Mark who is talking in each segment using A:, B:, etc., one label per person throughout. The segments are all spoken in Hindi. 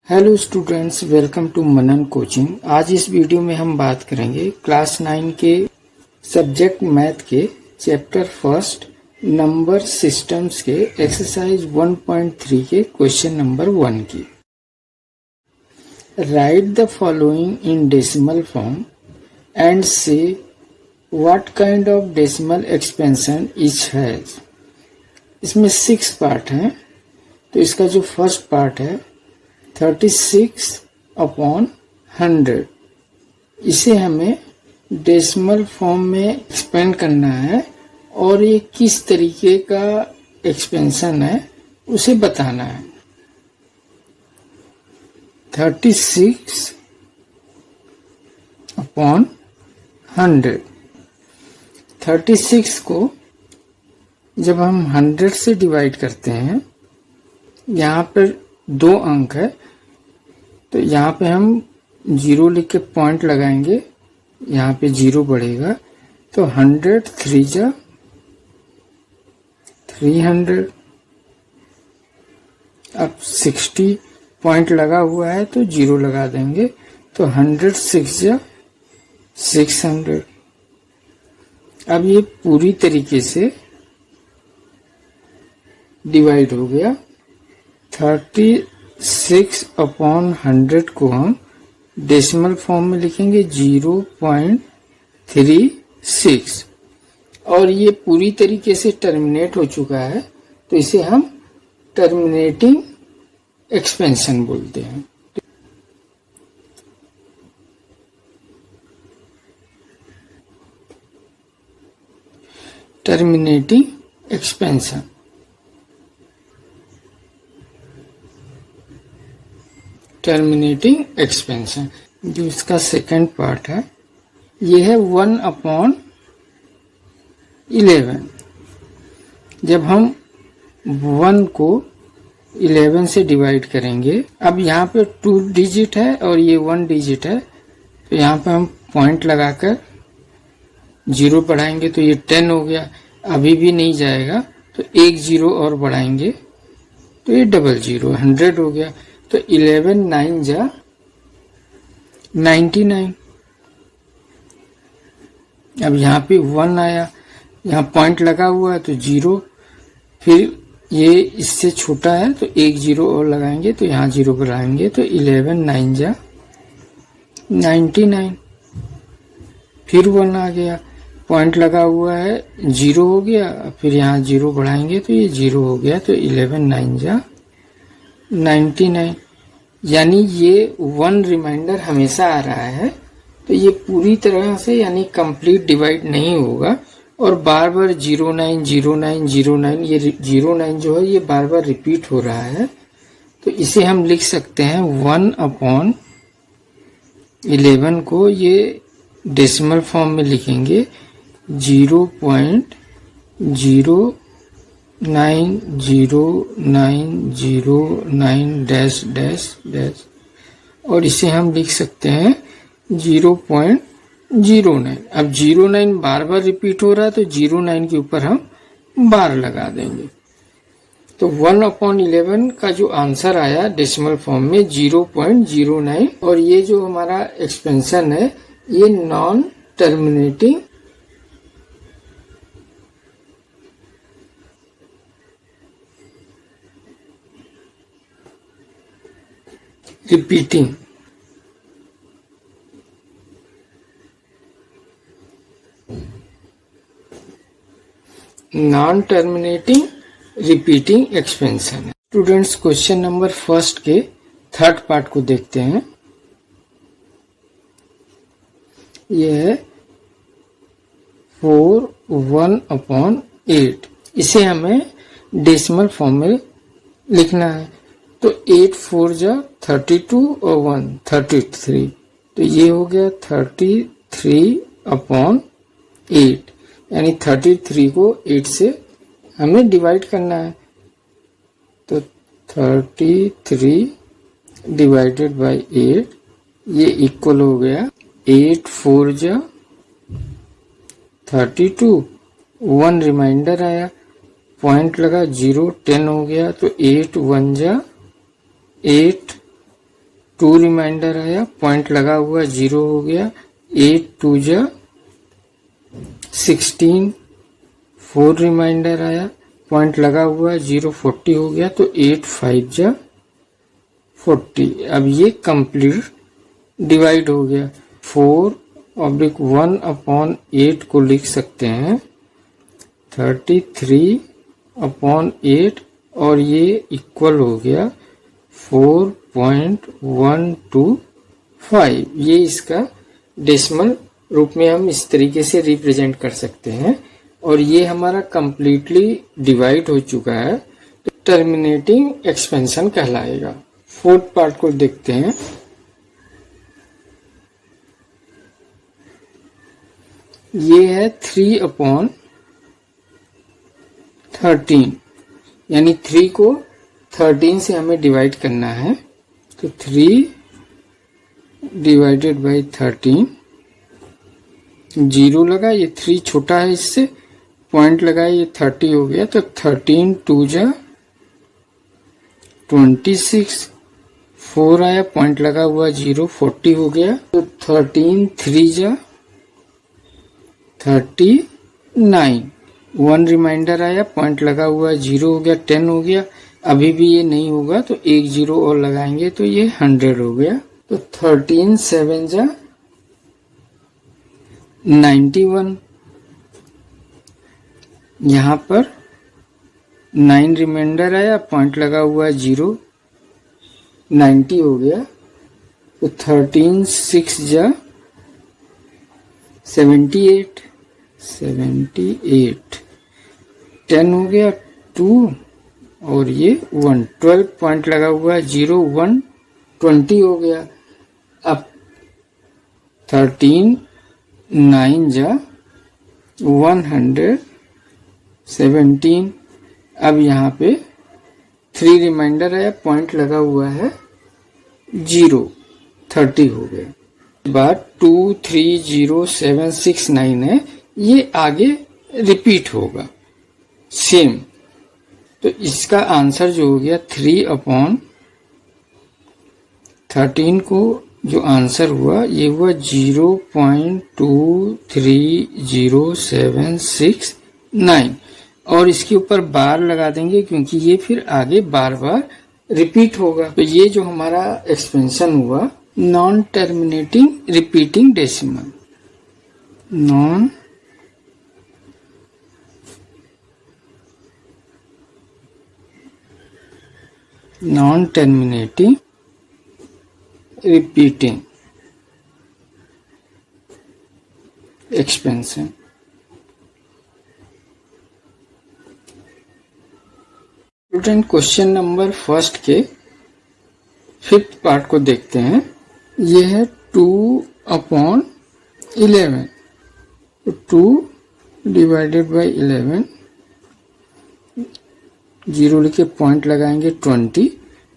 A: Hello students, welcome to Manan coaching. आज इस वीडियो में हम बात करेंगे क्लास 9 के सब्जेक्ट मैथ के चैप्टर फर्स्ट नंबर सिस्टम्स के एक्सरसाइज 1.3 के क्वेश्चन नंबर 1 की। Write the following in decimal form and say what kind of decimal expansion each has. इसमें 6 पार्ट हैं, तो इसका जो फर्स्ट पार्ट है 36/100, इसे हमें डेसिमल फॉर्म में एक्सपेंड करना है और ये किस तरीके का एक्सपेंशन है उसे बताना है। 36/100, 36 को जब हम 100 से डिवाइड करते हैं, यहाँ पर 2 अंक है तो यहाँ पे हम 0 लिख के पॉइंट लगाएंगे, यहाँ पे 0 बढ़ेगा तो 100 3 जा 300। अब 60 पॉइंट लगा हुआ है तो 0 लगा देंगे तो 100 6 जा 600। अब ये पूरी तरीके से डिवाइड हो गया। 36/100 को हम डेसिमल फॉर्म में लिखेंगे 0.36 और ये पूरी तरीके से टर्मिनेट हो चुका है तो इसे हम टर्मिनेटिंग एक्सपेंशन बोलते हैं। Terminating expansion. टर्मिनेटिंग एक्सपेंशन जो इसका सेकंड पार्ट है, ये है 1/11। जब हम 1 को 11 से डिवाइड करेंगे, अब यहाँ पे 2 डिजिट है और ये 1 डिजिट है तो यहाँ पे हम पॉइंट लगाकर 0 बढ़ाएंगे तो ये 10 हो गया। अभी भी नहीं जाएगा तो 1 0 और बढ़ाएंगे तो ये 00 100 हो गया। तो 11 9 जा 99। अब यहाँ पे 1 आया, यहाँ पॉइंट लगा हुआ है तो 0, फिर ये इससे छोटा है तो 1 0 और लगाएंगे तो यहाँ 0 बढ़ाएंगे तो 11 9 जा 99। फिर 1 आ गया, पॉइंट लगा हुआ है 0 हो गया, फिर यहाँ 0 बढ़ाएंगे तो ये 0 हो गया तो 11 9 जा 99। यानी ये 1 रिमाइंडर हमेशा आ रहा है तो ये पूरी तरह से यानी कंप्लीट डिवाइड नहीं होगा और बार बार 09 09 09 ये 09 जो है ये बार बार रिपीट हो रहा है। तो इसे हम लिख सकते हैं 1/11 को ये डेसिमल फॉर्म में लिखेंगे 0.09009 डैश डैश डैश और इसे हम लिख सकते हैं 0.09। अब 09 बार बार रिपीट हो रहा है तो 09 के ऊपर हम बार लगा देंगे। तो 1/11 का जो आंसर आया डेसिमल फॉर्म में 0.09 और ये जो हमारा एक्सपेंशन है ये non terminating repeating non terminating repeating expansion है। स्टूडेंट्स, क्वेश्चन नंबर फर्स्ट के थर्ड पार्ट को देखते हैं। यह है 4/1/8, इसे हमें डेसिमल फॉर्म में लिखना है। तो 8 4 जा 32 और 1 33, तो ये हो गया 33/8 यानी 33 को 8 से हमें डिवाइड करना है। तो 33 डिवाइडेड बाय 8 ये इक्वल हो गया 8 4 जा 32, 1 रिमाइंडर आया, पॉइंट लगा 0 10 हो गया तो 8 1 जा 8 टू रिमाइंडर आया, पॉइंट लगा हुआ, जीरो हो गया। 8 2 जा 16, 4 रिमाइंडर आया, पॉइंट लगा हुआ, जीरो, 40 हो गया। तो 8 5 जा 40। अब ये कंप्लीट डिवाइड हो गया। 4/1/8 को लिख सकते हैं 33/8 और ये इक्वल हो गया 4.125। ये इसका डेसिमल रूप में हम इस तरीके से रिप्रेजेंट कर सकते हैं। और ये हमारा कंप्लीटली डिवाइड हो चुका है, तो टर्मिनेटिंग एक्सपेंशन कहलाएगा। फोर्थ पार्ट को देखते हैं। ये है 3/13, यानी 3 को 13 से हमें डिवाइड करना है। तो 3 डिवाइडेड बाई 13, जीरो लगा, ये 3 छोटा है इससे, पॉइंट लगा, ये 30 हो गया। तो 13 2 जा 26, 4 आया, पॉइंट लगा हुआ, जीरो, 40 हो गया। तो 13 3 जा 39, 1 रिमाइंडर आया, पॉइंट लगा हुआ, जीरो हो गया, 10 हो गया। अभी भी ये नहीं होगा तो एक जीरो और लगाएंगे तो ये 100 हो गया। तो 13 7 जा 91, यहाँ पर 9 रिमाइंडर आया, पॉइंट लगा हुआ, जीरो, 90 हो गया। तो 13 6 जा 78, 10 हो गया, 2 और ये 1, 12 पॉइंट लगा हुआ है, 0 1 20 हो गया। अब 13 9 जा 117। अब यहाँ पे 3 रिमाइंडर है, पॉइंट लगा हुआ है, 0, 30 हो गया। बात 2 3 0 7 6 9 है, ये आगे रिपीट होगा सेम। तो इसका आंसर जो हो गया 3/13 को जो आंसर हुआ ये हुआ 0.23076 और इसके ऊपर बार लगा देंगे क्योंकि ये फिर आगे बार बार रिपीट होगा। तो ये जो हमारा एक्सपेंशन हुआ non terminating repeating decimal, non terminating repeating expansion. Student question number first के 5th पार्ट को देखते हैं। ये है 2/11, तो 2 डिवाइडेड बाई 11, 0 लिखे पॉइंट लगाएंगे 20,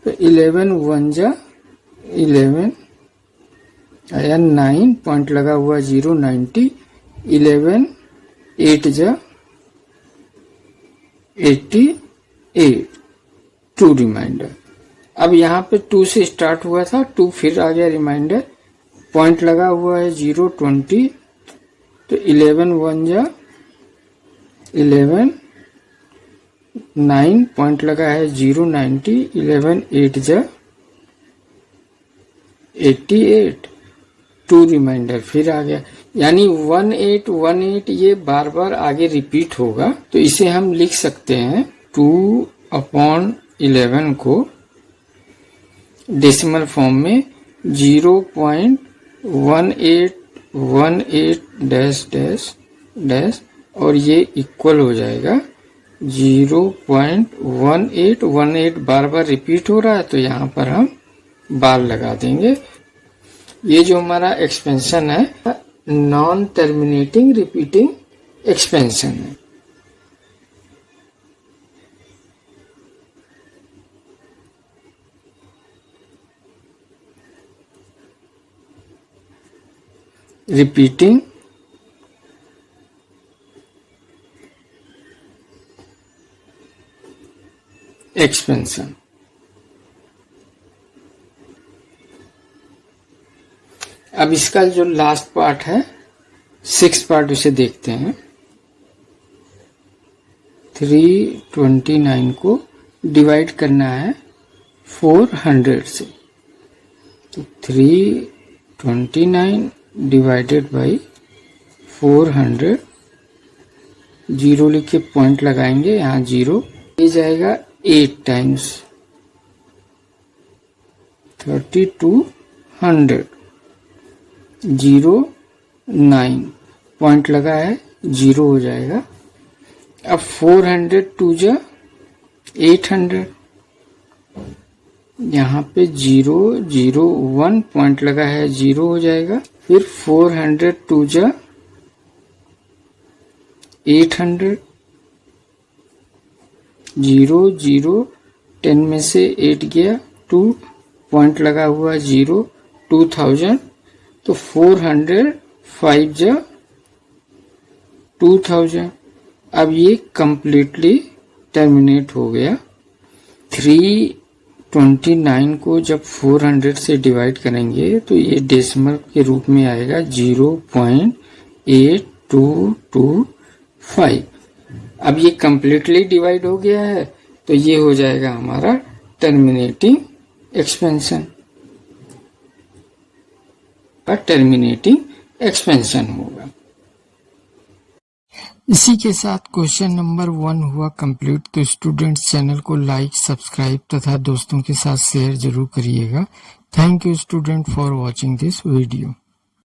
A: तो 11 1 जा 11 आया, 9 पॉइंट लगा हुआ 0 90, 11 8 जा 88, 2 रिमाइंडर। अब यहाँ पे 2 से स्टार्ट हुआ था, 2 फिर आ गया रिमाइंडर, पॉइंट लगा हुआ है 0 20, तो 11 1 जा 11, 9 पॉइंट लगा है 0 90, 11 8 जा 88, 2 रिमाइंडर फिर आ गया। यानी 1818 ये बार बार आगे रिपीट होगा। तो इसे हम लिख सकते हैं 2/11 को डेसिमल फॉर्म में 0.1818 डैश डैश डैश और ये इक्वल हो जाएगा 0.1818 बार बार रिपीट हो रहा है तो यहाँ पर हम बार लगा देंगे। ये जो हमारा एक्सपेंशन है नॉन टर्मिनेटिंग रिपीटिंग एक्सपेंशन है। Repeating expansion. अब इसका जो लास्ट पार्ट है 6 पार्ट, उसे देखते हैं। 329 को डिवाइड करना है 400 से, तो 329 डिवाइडेड बाई 400, जीरो लिख के पॉइंट लगाएंगे, यहाँ जीरो, ये जाएगा 8 टाइम्स 3200, 09 पॉइंट लगा है, जीरो हो जाएगा। अब 400 टू जा 800, यहाँ पे 001 पॉइंट लगा है, जीरो हो जाएगा। फिर 400 टू जा 800, 0 10 में से 8 गया, 2 पॉइंट लगा हुआ, 0 2000, तो 400 5 जा 2000। अब ये कंप्लीटली टर्मिनेट हो गया। 329 को जब 400 से डिवाइड करेंगे तो ये डेसिमल के रूप में आएगा 0.8225। अब ये कंप्लीटली डिवाइड हो गया है, तो ये हो जाएगा हमारा टर्मिनेटिंग एक्सपेंशन, टर्मिनेटिंग एक्सपेंशन होगा। इसी के साथ क्वेश्चन नंबर 1 हुआ कंप्लीट। तो स्टूडेंट्स, चैनल को लाइक, सब्सक्राइब तथा दोस्तों के साथ शेयर जरूर करिएगा। Thank you student for watching this video.